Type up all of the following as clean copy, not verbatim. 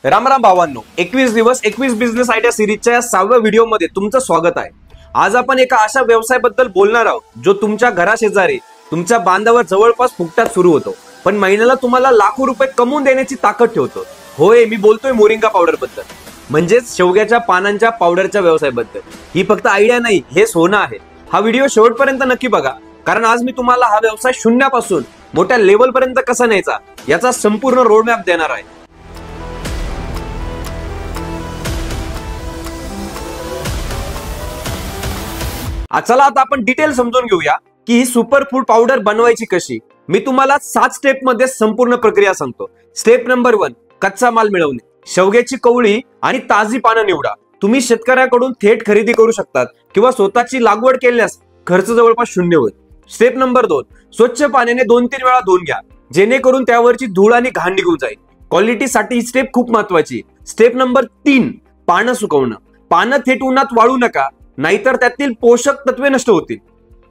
राम राम भावांनो, 21 दिवस 21 business idea सिरीजच्या या 6व्या व्हिडिओमध्ये तुमचं स्वागत आहे। आज आपण एका अशा व्यवसायाबद्दल बोलणार आहोत जो तुमच्या घराशेजारी तुमच्या बांधावर जवळपास फुकटात सुरू होतो, पण महिन्याला तुम्हाला लाखो रुपये कमवून देण्याची ताकद ठेवतो। होय, मी बोलतोय मोरिंगा पावडर बद्दल, म्हणजेच शेवग्याच्या पानांच्या पावडरच्या व्यवसायाबद्दल। ही फक्त आयडिया नाही, हे सोनं आहे। हा व्हिडिओ शेवटपर्यंत नक्की बघा, कारण आज मी तुम्हाला हा व्यवसाय शून्यापासून मोठ्या लेवल पर्यंत कसा न्यायचा याचा संपूर्ण रोडमॅप देणार आहे। चला आता आपण डिटेल समजून घेऊया की ही सुपर फूड पावडर बनवायची कशी। मी तुम्हाला 7 स्टेप मध्ये संपूर्ण प्रक्रिया सांगतो। स्टेप नंबर 1, कच्चा माल मिळवणे। शेवग्याची कवळी आणि ताजी पानं निवडा। तुम्ही शेतकऱ्याकडून थेट खरेदी करू शकतात किंवा स्वतःची लागवड केल्यास खर्च जवळपास शून्य होईल। स्टेप नंबर 2, स्वच्छ पाण्याने 2-3 वेळा धुवून घ्या, जेणेकरून त्यावरची धूळ आणि घाण निघून जाईल। क्वालिटीसाठी ही स्टेप खूप महत्वाची। स्टेप नंबर 3, पानं सुकवणं। पानं थेट उन्हात वाळू नका, नाहीतर त्यातील पोषक तत्वे नष्ट होतील।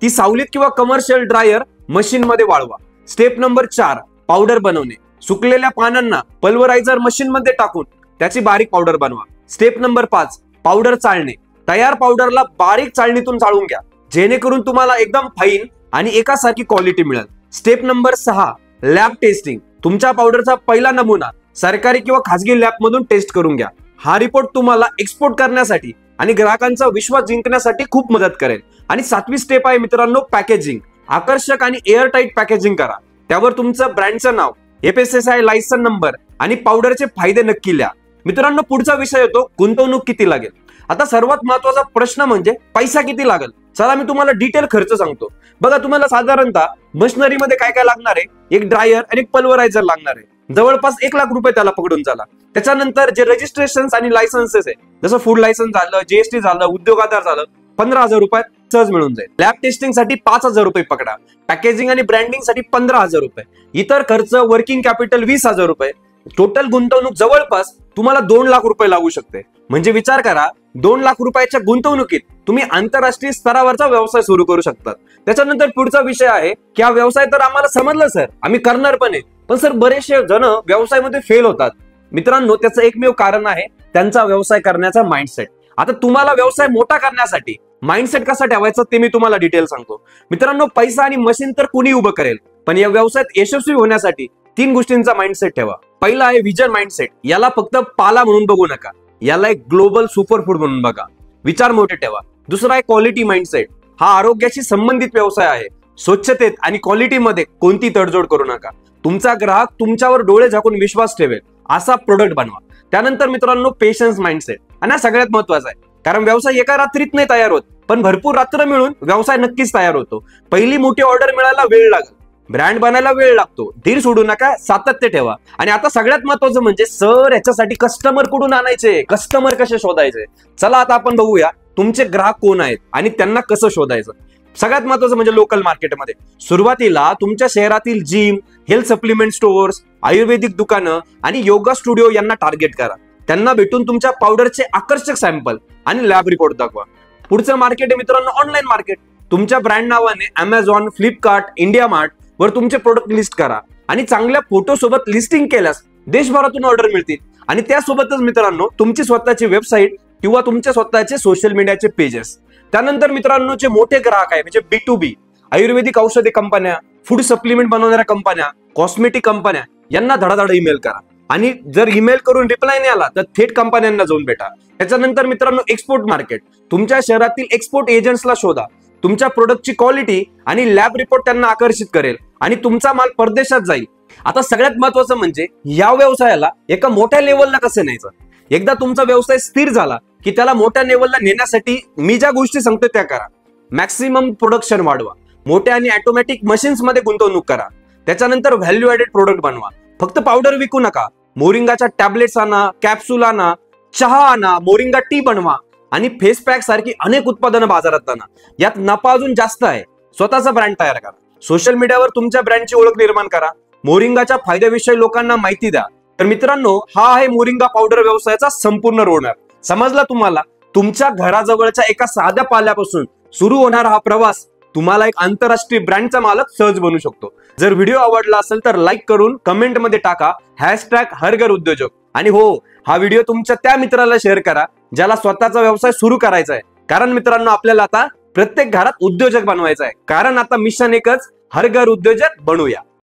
ती सावलीत किंवा कमर्शियल ड्रायर मशीन मध्ये वाळवा। स्टेप नंबर 4, पावडर बनवणे। सुकलेल्या पानांना पल्वरायझर मशीन मध्ये टाकून त्याची बारीक पावडर बनवा। स्टेप नंबर 5, पावडर चाळणे। तयार पावडरला बारीक चाळणीतून चाळून घ्या, जेणेकरून तुम्हाला एकदम फाईन आणि एकासारखी क्वालिटी मिळेल। Step number 6, lab testing. तुमच्या पावडरचा पहिला नमुना सरकारी किंवा खासगी लॅब मधून टेस्ट करून घ्या। हा रिपोर्ट तुम्हाला एक्सपोर्ट करण्यासाठी आणि ग्राहकांचा विश्वास जिंकण्यासाठी खूप मदत करेल। आणि 7वी स्टेप आहे मित्रांनो, पॅकेजिंग। आकर्षक आणि एअर टाईट पॅकेजिंग करा। त्यावर तुमचं ब्रँडचं नाव, FSSAI लायसन नंबर आणि पावडरचे फायदे नक्की लिहा। मित्रांनो, पुढचा विषय येतो गुंतवणूक किती लागेल। आता सर्वात महत्वाचा प्रश्न म्हणजे पैसा किती लागेल। चला मी तुम्हाला डिटेल खर्च सांगतो। बघा, तुम्हाला साधारणतः मशिनरी मध्ये काय काय लागणार आहे, एक ड्रायर आणि एक पल्वरायझर लागणार आहे। जवळपास 1 लाख रुपये त्याला पकडून चला। त्याच्यानंतर जे रजिस्ट्रेशन आणि लायसन्सेस आहे, जसं फूड लायसन्स झालं, GST झालं, उद्योग आधार झालं, 15,000 रुपयात सहज मिळून जाईल। लॅब टेस्टिंग साठी 5,000 रुपये पकडा। पॅकेजिंग आणि ब्रँडिंग साठी 15,000 रुपये। इतर खर्च, वर्किंग कॅपिटल 20,000 रुपये। टोटल गुंतवणूक जवळपास तुम्हाला 2 लाख रुपये लागू शकते। म्हणजे विचार करा, 2 लाख रुपयाच्या गुंतवणुकीत तुम्ही आंतरराष्ट्रीय स्तरावरचा व्यवसाय सुरू करू शकतात। त्याच्यानंतर पुढचा विषय आहे की हा व्यवसाय तर आम्हाला समजलं सर, आम्ही करणार पण आहे, पण सर बरेचसे जण व्यवसायामध्ये फेल होतात। मित्रांनो, त्याचं एकमेव कारण आहे त्यांचा व्यवसाय करण्याचा माइंडसेट। आता तुम्हाला व्यवसाय मोठा करण्यासाठी माइंडसेट कसा ठेवायचा ते मी तुम्हाला डिटेल सांगतो। मित्रांनो, पैसा आणि मशीन तर कुणी उभं करेल, पण या व्यवसायात यशस्वी होण्यासाठी 3 गोष्टींचा माइंडसेट ठेवा। पहिला आहे विजन माइंडसेट। याला फक्त पाला म्हणून बघू नका, याला एक ग्लोबल सुपरफूड म्हणून बघा। विचार मोठे ठेवा। दुसरा आहे क्वालिटी माइंडसेट। हा आरोग्याशी संबंधित व्यवसाय आहे। स्वच्छतेत आणि क्वालिटीमध्ये कोणती तडजोड करू नका। तुमचा ग्राहक तुमच्यावर डोळे झाकून विश्वास ठेवेल असा प्रोडक्ट बनवा। त्यानंतर मित्रांनो, पेशन्स माइंडसेट। आणि हा सगळ्यात महत्वाचा आहे, कारण व्यवसाय एका रात्रीत नाही तयार होत, पण भरपूर रात्र मिळून व्यवसाय नक्कीच तयार होतो। पहिली मोठी ऑर्डर मिळायला वेळ लागेल, ब्रँड बनायला वेळ लागतो। धीर सोडू नका, सातत्य ठेवा। आणि आता सगळ्यात महत्वाचं म्हणजे सर, याच्यासाठी कस्टमर कुठून आणायचे, कस्टमर कसे शोधायचे। चला आता आपण बघूया तुमचे ग्राहक कोण आहेत आणि त्यांना कसं शोधायचं। सगळ्यात महत्वाचं म्हणजे लोकल मार्केटमध्ये। सुरुवातीला तुमच्या शहरातील जिम, हेल्थ सप्लिमेंट स्टोअर्स, आयुर्वेदिक दुकानं आणि योगा स्टुडिओ यांना टार्गेट करा। त्यांना भेटून तुमच्या पावडरचे आकर्षक सॅम्पल आणि लॅब रिपोर्ट दाखवा। पुढचं मार्केट आहे मित्रांनो, ऑनलाईन मार्केट। तुमच्या ब्रँड नावाने Amazon, फ्लिपकार्ट, इंडिया मार्ट वर तुमचे प्रोडक्ट लिस्ट करा आणि चांगल्या फोटो सोबत लिस्टिंग केल्यास देशभरातून ऑर्डर मिळतील। आणि त्यासोबतच मित्रांनो, तुमची स्वतःची वेबसाईट किंवा तुमचे स्वतःचे सोशल मीडियाचे पेजेस। त्यानंतर मित्रांनो, जे मोठे ग्राहक आहे म्हणजे B2B, आयुर्वेदिक औषधी कंपन्या, फूड सप्लिमेंट बनवणाऱ्या कंपन्या, कॉस्मेटिक कंपन्या यांना धडाधड ईमेल करा। आणि जर ईमेल करून रिप्लाय नाही आला तर थेट कंपन्यांना जाऊन भेटा। त्याच्यानंतर मित्रांनो, एक्सपोर्ट मार्केट। तुमच्या शहरातील एक्सपोर्ट एजंट्सला शोधा। तुमच्या प्रोडक्टची क्वालिटी आणि लॅब रिपोर्ट त्यांना आकर्षित करेल आणि तुमचा माल परदेशात जाईल। आता सगळ्यात महत्वाचं म्हणजे या व्यवसायाला एका मोठ्या लेवलला कसं न्यायचं। एकदा तुमचा व्यवसाय स्थिर झाला की त्याला मोठ्या लेवलला नेण्यासाठी मी ज्या गोष्टी सांगतो त्या करा। मॅक्सिमम प्रोडक्शन वाढवा, मोठ्या आणि ऑटोमॅटिक मशीन्स मध्ये गुंतवणूक करा। त्याच्यानंतर व्हॅल्यू ॲडेड प्रोडक्ट बनवा। फक्त पावडर विकू नका, मोरिंगाच्या टॅबलेट्स आणा, कॅप्सूल आणा, चहा आणा, मोरिंगा टी बनवा आणि फेस पॅक सारखी अनेक उत्पादनं बाजारात आणा। यात नफा अजून जास्त आहे। स्वतःचा ब्रँड तयार करा। सोशल मीडियावर तुमच्या ब्रँडची ओळख निर्माण करा। मोरिंगाच्या फायद्याविषयी लोकांना माहिती द्या। तर मित्रांनो, हा आहे मोरिंगा पावडर व्यवसायाचा संपूर्ण रोडमॅप। समजला तुम्हाला? तुमच्या घराजवळच्या एका साध्या पाल्यापासून सुरू होणारा हा प्रवास तुम्हाला एक आंतरराष्ट्रीय ब्रँडचा मालक सहज बनू शकतो। जर व्हिडिओ आवडला असेल तर लाईक करून कमेंट मध्ये टाका #हरघर उद्योजक आणि हो, हा व्हिडिओ तुमच्या त्या मित्राला शेअर करा ज्याला स्वतःचा व्यवसाय सुरू करायचा आहे. कारण मित्रांनो, आपल्याला आता प्रत्येक घरात उद्योजक बनवायचा आहे. कारण आता मिशन एकच, हर घर उद्योजक बनूया.